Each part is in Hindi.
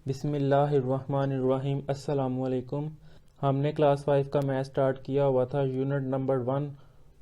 बिस्मिल्लाहिर्रहमानिर्रहीम। अस्सलामुअलैकुम। हमने क्लास 5 का मैथ स्टार्ट किया हुआ था, unit number 1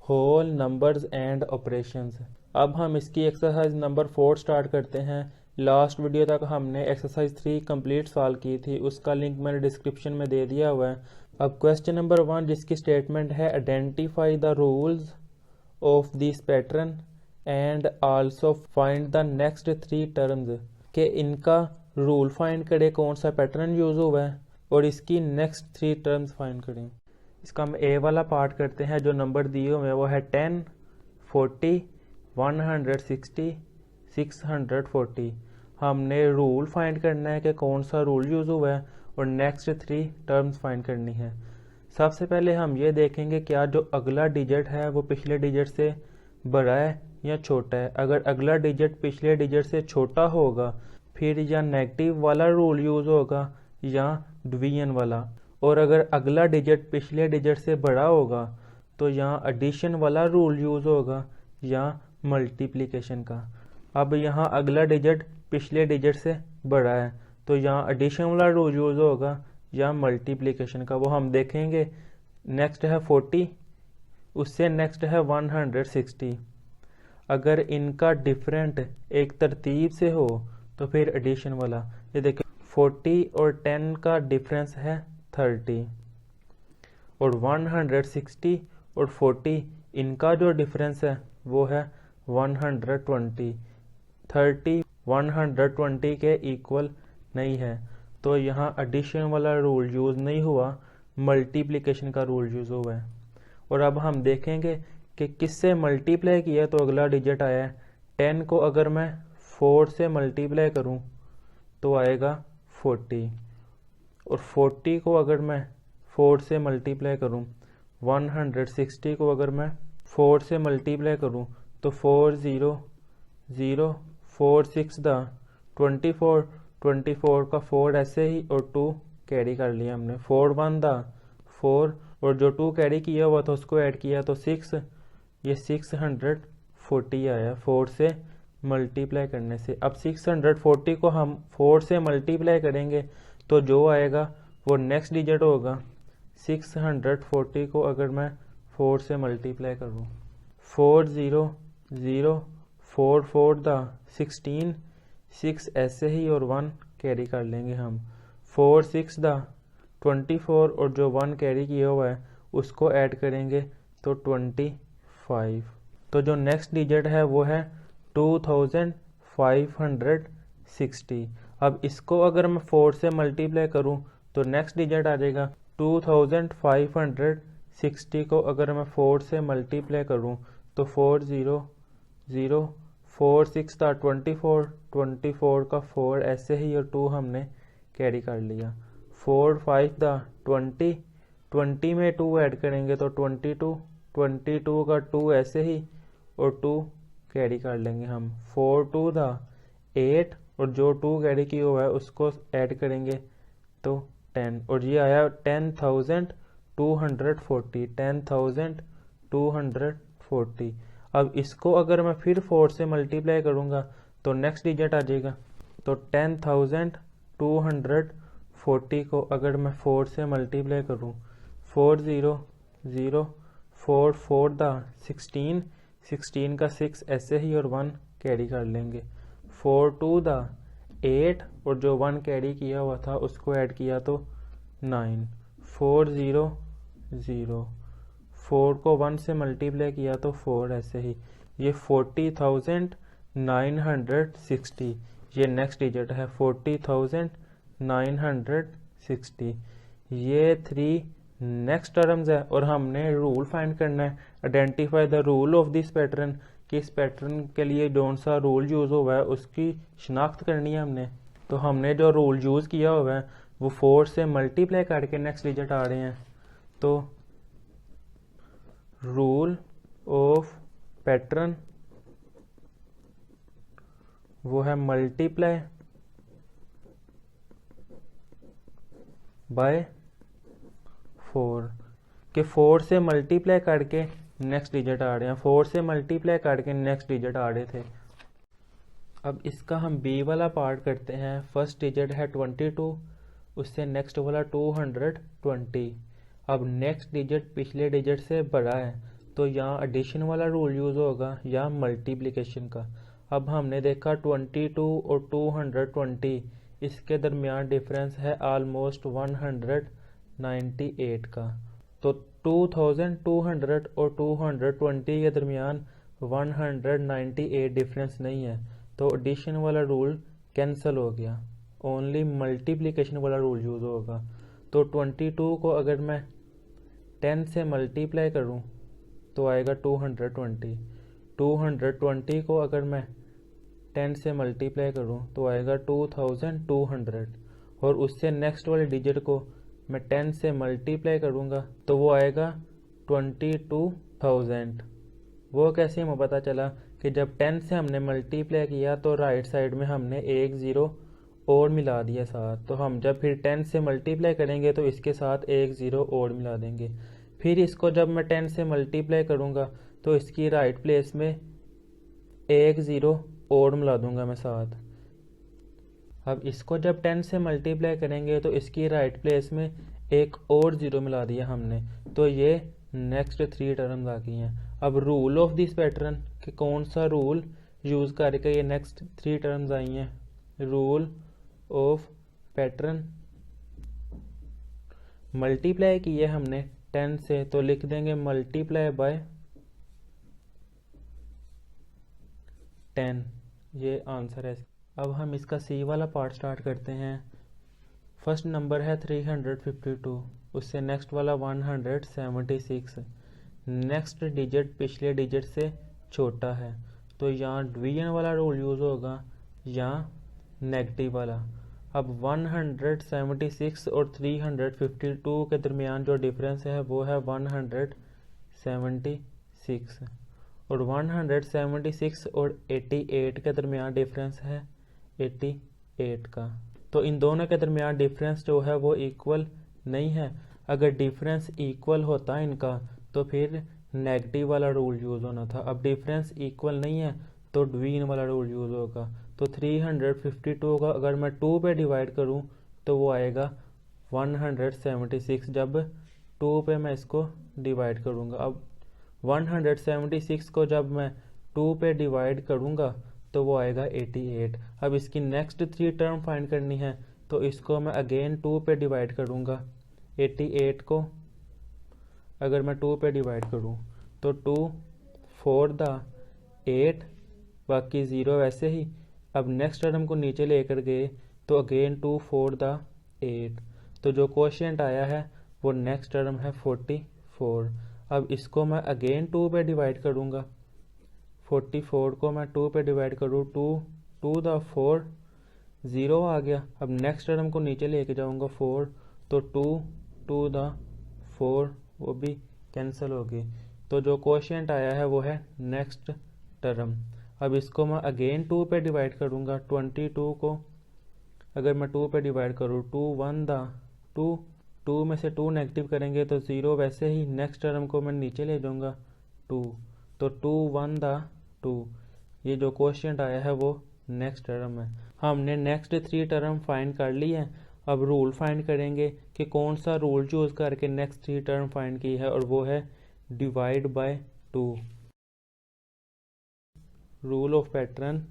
whole numbers and operations. अब हम इसकी एक्सरसाइज नंबर 4 स्टार्ट करते हैं। लास्ट वीडियो तक हमने एक्सरसाइज 3 कंप्लीट सॉल्व की थी, उसका लिंक मैंने डिस्क्रिप्शन में दे दिया हुआ है। अब क्वेश्चन नंबर 1 जिसकी स्टेटमेंट है identify the rules of this pattern and also find the next 3 terms, के इनका रूल फाइंड करें, कौन सा पैटर्न यूज हुआ है और इसकी नेक्स्ट 3 टर्म्स फाइंड करें। इसका हम ए वाला पार्ट करते हैं। जो नंबर दिए हुए हैं वो है 10, 40, 160, 640। हमने रूल फाइंड करना है कि कौन सा रूल यूज हुआ है और नेक्स्ट 3 टर्म्स फाइंड करनी है। सबसे पहले हम ये देखेंगे क्या जो अगला डिजिट है वो पिछले डिजिट से बड़ा है या छोटा है। अगर अगला डिजिट पिछले डिजिट से छोटा होगा फिर या नेगेटिव वाला रूल यूज होगा या डिवीजन वाला, और अगर अगला डिजिट पिछले डिजिट से बड़ा होगा तो यहाँ एडिशन वाला रूल यूज होगा या मल्टीप्लिकेशन का। अब यहाँ अगला डिजिट पिछले डिजिट से बड़ा है तो यहाँ एडिशन वाला रूल यूज होगा या मल्टीप्लिकेशन का, वो हम देखेंगे। नेक्स्ट है 40, उससे नेक्स्ट है 160। अगर इनका डिफरेंट एक तरतीब से हो तो फिर एडिशन वाला। ये देखिए 40 और 10 का डिफरेंस है 30 और 160 और 40 इनका जो डिफरेंस है वो है 120। 30 120 के इक्वल नहीं है तो यहाँ एडिशन वाला रूल यूज नहीं हुआ, मल्टीप्लिकेशन का रूल यूज हुआ है। और अब हम देखेंगे कि किससे मल्टीप्लाई किया तो अगला डिजिट आया है। 10 को अगर मैं 4 से मल्टीप्लाई करूं तो आएगा 40, और 40 को अगर मैं 4 से मल्टीप्लाई करूं, 160 को अगर मैं 4 से मल्टीप्लाई करूं तो 4 0 0 4 6 दा 24, 24 का 4 ऐसे ही और 2 कैरी कर लिया हमने। 4 1 दा 4 और जो 2 कैरी किया हुआ था उसको ऐड किया तो 6, ये 640 आया 4 से मल्टीप्लाई करने से। अब 640 को हम 4 से मल्टीप्लाई करेंगे तो जो आएगा वो नेक्स्ट डिजिट होगा। 640 को अगर मैं 4 से मल्टीप्लाई करूँ, 4 0 0 4 4 दा 16, 6 ऐसे ही और 1 कैरी कर लेंगे हम। 4 6 दा 24 और जो 1 कैरी किया हुआ है उसको ऐड करेंगे तो 25। तो जो नेक्स्ट डिजिट है वो है 2560। अब इसको अगर मैं 4 से मल्टीप्लाई करूं तो नेक्स्ट डिजिट आ जाएगा 2560 को अगर मैं 4 से मल्टीप्लाई करूं तो 4 0 0 4 6 था 24, 24 का 4 ऐसे ही और 2 हमने कैरी कर लिया। 4 5 था 20, 20 में 2 ऐड करेंगे तो 22, 22 का 2 ऐसे ही और 2 कैरी कर लेंगे हम। 4 2 था 8 और जो 2 कैरी किया हुआ है उसको ऐड करेंगे तो 10, और ये आया 10,240, 10,240। अब इसको अगर मैं फिर 4 से मल्टीप्लाई करूंगा तो नेक्स्ट डिजिट आ जाएगा। तो 10,240 को अगर मैं 4 से मल्टीप्लाई करूं, 4 0 0 4 4 दा 16, 16 का 6 ऐसे ही और 1 कैरी कर लेंगे। 4 2 दा 8 और जो 1 कैरी किया हुआ था उसको ऐड किया तो 9। 4 0 0 4 को 1 से मल्टीप्लाई किया तो 4 ऐसे ही। ये 40,960 ये नेक्स्ट डिजिट है। 40,960 ये 3 नेक्स्ट टर्म्स है और हमने रूल फाइंड करना है। Identify the rule of this pattern, कि इस पैटर्न के लिए कौन सा रूल यूज हुआ है उसकी शिनाख्त करनी है हमने। तो हमने जो रूल यूज किया हुआ है वो 4 से मल्टीप्लाई करके नेक्स्ट डिजिट आ रहे हैं। तो रूल ऑफ पैटर्न वो है मल्टीप्लाई बाय 4, के 4 से मल्टीप्लाई करके नेक्स्ट डिजिट आ रहे हैं। 4 से मल्टीप्लाई करके नेक्स्ट डिजिट आ रहे थे। अब इसका हम बी वाला पार्ट करते हैं। फर्स्ट डिजिट है 22, उससे नेक्स्ट वाला 220। अब नेक्स्ट डिजिट पिछले डिजिट से बड़ा है, तो यहाँ एडिशन वाला रूल यूज़ होगा या मल्टीप्लिकेशन का। अब हमने देखा 22 और 220, इसके दरमियान डिफरेंस है ऑलमोस्ट 198 का। तो 2200 और 220 के दरमियान 198 डिफरेंस नहीं है, तो एडिशन वाला रूल कैंसिल हो गया, ओनली मल्टीप्लिकेशन वाला रूल यूज़ होगा। तो 22 को अगर मैं 10 से मल्टीप्लाई करूं तो आएगा 220। 220 को अगर मैं 10 से मल्टीप्लाई करूं तो आएगा 2200, और उससे नेक्स्ट वाले डिजिट को मैं 10 से मल्टीप्लाई करूंगा तो वो आएगा 22,000। वो कैसे हमें पता चला कि जब 10 से हमने मल्टीप्लाई किया तो राइट साइड में हमने एक ज़ीरो और मिला दिया साथ, तो हम जब फिर 10 से मल्टीप्लाई करेंगे तो इसके साथ एक ज़ीरो और मिला देंगे। फिर इसको जब मैं 10 से मल्टीप्लाई करूँगा तो इसकी राइट प्लेस में एक ज़ीरो और मिला दूंगा मैं साथ। अब इसको जब 10 से मल्टीप्लाई करेंगे तो इसकी राइट प्लेस में एक और ज़ीरो मिला दिया हमने, तो ये नेक्स्ट 3 टर्म्स आ गई हैं। अब रूल ऑफ दिस पैटर्न कि कौन सा रूल यूज़ करके ये नेक्स्ट 3 टर्म्स आई हैं। रूल ऑफ पैटर्न, मल्टीप्लाई किए हमने 10 से तो लिख देंगे मल्टीप्लाई बाय 10, ये आंसर है। अब हम इसका सी वाला पार्ट स्टार्ट करते हैं। फर्स्ट नंबर है 352, उससे नेक्स्ट वाला 176। नेक्स्ट डिजिट पिछले डिजिट से छोटा है, तो यहाँ डिवीजन वाला रूल यूज़ होगा या नेगेटिव वाला। अब 176 और 352 के दरमियान जो डिफरेंस है वो है 176, और 176 और 88 के दरमियान डिफरेंस है 88 का। तो इन दोनों के दरमियान डिफरेंस जो है वो इक्वल नहीं है। अगर डिफरेंस इक्वल होता इनका तो फिर नेगेटिव वाला रूल यूज़ होना था। अब डिफरेंस इक्वल नहीं है तो डिवीजन वाला रूल यूज़ होगा। तो 352 का अगर मैं 2 पे डिवाइड करूं तो वो आएगा 176, जब 2 पे मैं इसको डिवाइड करूंगा। अब 176 को जब मैं 2 पे डिवाइड करूंगा तो वो आएगा 88। अब इसकी नेक्स्ट 3 टर्म फाइंड करनी है, तो इसको मैं अगेन 2 पे डिवाइड करूंगा। 88 को अगर मैं 2 पे डिवाइड करूं तो 2 4 द 8, बाकी 0 वैसे ही। अब नेक्स्ट टर्म को नीचे लेकर गए तो अगेन 2 4 द 8, तो जो कोशिएंट आया है वो नेक्स्ट टर्म है 44। अब इसको मैं अगेन 2 पे डिवाइड करूंगा। 44 को मैं 2 पे डिवाइड करूँ, 2 द 4, 0 आ गया। अब नेक्स्ट टर्म को नीचे लेके जाऊंगा 4, तो 2 द 4 वो भी कैंसिल हो गई। तो जो कोशिएंट आया है वो है नेक्स्ट टर्म। अब इसको मैं अगेन 2 पे डिवाइड करूंगा। 22 को अगर मैं 2 पे डिवाइड करूँ, 2 1 द 2 में से 2 नेगेटिव करेंगे तो 0 वैसे ही। नेक्स्ट टर्म को मैं नीचे ले जाऊंगा 2, तो 2 1 द 2, ये जो कोशिएंट आया है वो नेक्स्ट टर्म है। हमने नेक्स्ट 3 टर्म फाइंड कर ली है। अब रूल फाइंड करेंगे कि कौन सा रूल यूज़ करके नेक्स्ट 3 टर्म फाइंड की है, और वो है divide by 2। Rule of pattern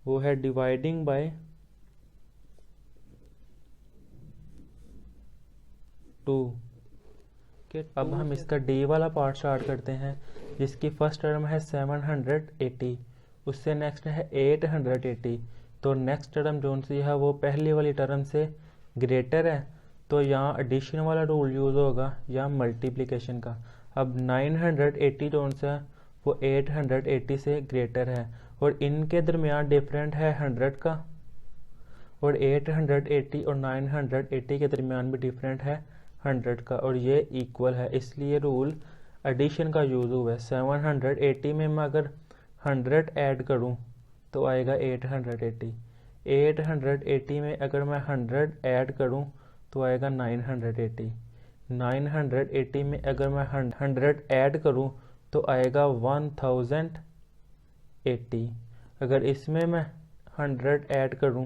वो है डिवाइडिंग बाय 2। अब हम इसका डी वाला पार्ट स्टार्ट करते हैं, जिसकी फर्स्ट टर्म है 780, उससे नेक्स्ट है 880। तो नेक्स्ट टर्म जो सी है वो पहली वाली टर्म से ग्रेटर है, तो यहाँ एडिशन वाला रूल यूज़ होगा या मल्टीप्लिकेशन का। अब 980 जो सा वो 880 से ग्रेटर है, और इनके दरमियान डिफरेंट है 100 का, और 880 और 980 के दरमियान भी डिफरेंट है 100 का, और ये इक्वल है, इसलिए रूल एडिशन का यूज़ हुआ है। 780 में मैं अगर 100 ऐड करूं तो आएगा 880। 880 में अगर मैं 100 ऐड करूं तो आएगा 980। 980 में अगर मैं 100 ऐड करूं तो आएगा 1080। 80। अगर इसमें मैं 100 ऐड करूं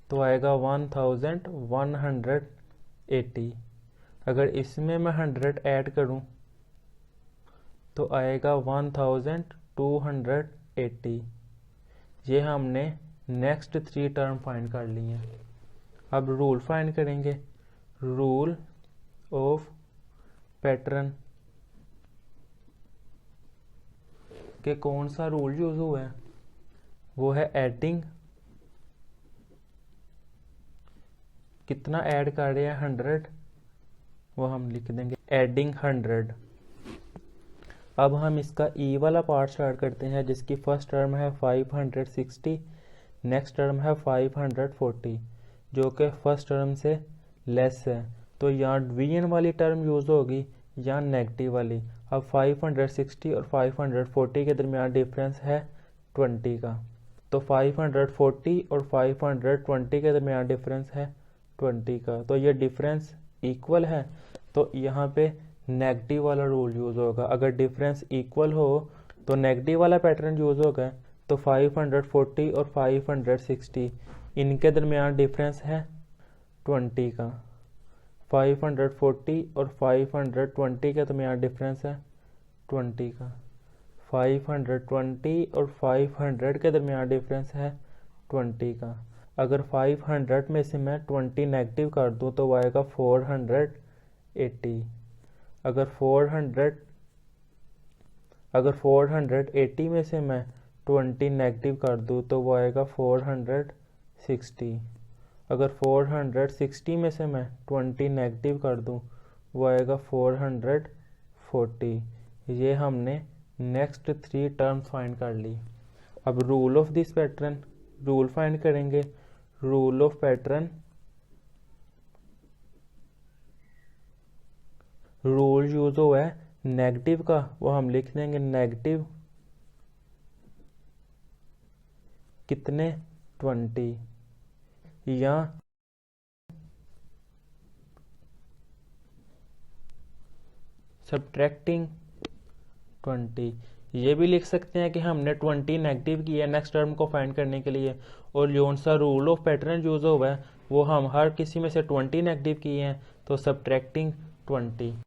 तो आएगा 1180। अगर इसमें मैं 100 ऐड करूं तो आएगा 1280। ये हमने नेक्स्ट 3 टर्म फाइंड कर लिए हैं। अब रूल फाइंड करेंगे। रूल ऑफ पैटर्न के कौन सा रूल यूज हुआ है, वो है एडिंग। कितना ऐड कर रहे हैं 100, वो हम लिख देंगे एडिंग 100। अब हम इसका ई वाला पार्ट स्टार्ट करते हैं, जिसकी फर्स्ट टर्म है 560, नेक्स्ट टर्म है 540, जो कि फर्स्ट टर्म से लेस है। तो यहाँ डिवीजन वाली टर्म यूज होगी या नेगेटिव वाली। अब 560 और 540 के दरमियान डिफरेंस है 20 का, तो 540 और 520 के दरमियान डिफरेंस है 20 का। तो ये डिफरेंस इक्वल है, तो यहाँ पे नेगेटिव वाला रूल यूज होगा। अगर डिफरेंस इक्वल हो तो नेगेटिव वाला पैटर्न यूज होगा। तो 540 और 560 इनके दरमियान डिफरेंस है 20 का। 540 और 520 के दरमियान डिफरेंस है 20 का। 520 और 500 के दरमियान डिफरेंस है 20 का। अगर 500 में से मैं 20 नेगेटिव कर दूं तो वो आएगा 480। अगर 480 में से मैं 20 नेगेटिव कर दूं तो वो आएगा 460। अगर 460 में से मैं 20 नेगेटिव कर दूं वो आएगा 440। ये हमने नेक्स्ट 3 टर्म्स फाइंड कर ली। अब rule of this pattern, rule find करेंगे। Rule of pattern, rule use हुआ है नेगेटिव का, वो हम लिख देंगे नेगेटिव कितने 20, या सब्ट्रैक्टिंग 20। ये भी लिख सकते हैं कि हमने 20 नेगेटिव किया है नेक्स्ट टर्म को फाइंड करने के लिए, और जो सा रूल ऑफ पैटर्न यूज हुआ है वो हम हर किसी में से 20 नेगेटिव किए हैं, तो सब्ट्रैक्टिंग 20।